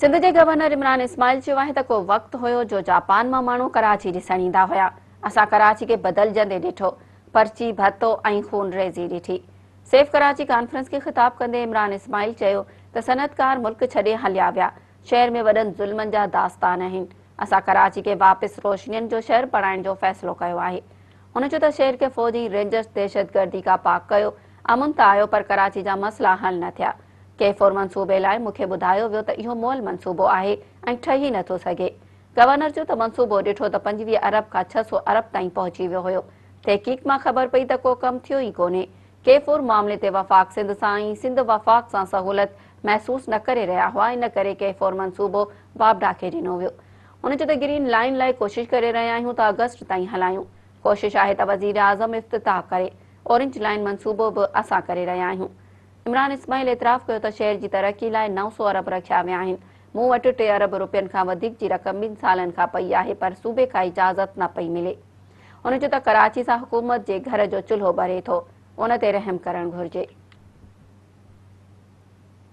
सिंध के गवर्नर इमरान इसमाइल चयो आहे त को वक्त हुयो जो जापान मां माण्हू कराची ॾिसण ईंदा हुया। असां कराची के बदलजंदे ॾिठो, पर्ची भत्तो ऐं खून रेज़ी ॾिठी। सेफ कराची कॉन्फ्रेंस के खिताब कंदे इमरान इसमाइल चयो त सनअतकार मुल्क छॾे हलिया विया। शहर में वॾनि ज़ुल्मनि जा दास्तान आहिनि। असां कराची के वापसि रोशनियुनि जो शहर बणाइण जो फ़ैसिलो कयो आहे। हुन चयो त शहर के फ़ौजी रेंजर्स दहशतगर्दी खां पाक कयो। अमुन त आयो पर कराची जा मसला हल न थिया। K4 मंसूबे लाइ मूंखे ॿुधायो वियो त इहो मुअल मंसूबो आहे ऐं ठही नथो सघे। गवर्नर चयो त मंसूबो ॾिठो त 25 अरब खां 600 अरब ताईं पहुची वियो हुयो। तहक़ीक़ मां ख़बर पई त को कमु थियो ई कोन्हे। K4 मामले ते वफ़ाक़ सिंध सां ऐं सिंध वफ़ाक़ सां सहूलियत महसूस न करे रहिया हुआ। इन करे K4 मंसूबो वापडा खे ॾिनो वियो। हुन चयो त ग्रीन लाइन लाइ कोशिश करे रहिया आहियूं त अगस्त ताईं हलायूं। कोशिश आहे त वज़ीर आज़म इफ़्तिताह करे। ऑरेंज लाइन मंसूबो बि असां करे रहिया आहियूं। इमरान इसमाइल एतिराफ़ कयो त शहर जी तरक़ी लाइ 900 अरब रखिया विया आहिनि। मूं वटि 3 अरब रुपयनि खां वधीक जी रक़म 2 सालनि खां पई आहे, पर सूबे खां इजाज़त न पई मिले। हुन चयो त कराची सां हुकूमत जे घर जो चुल्हो ॿरे थो, उन ते रहम करणु घुर्जे।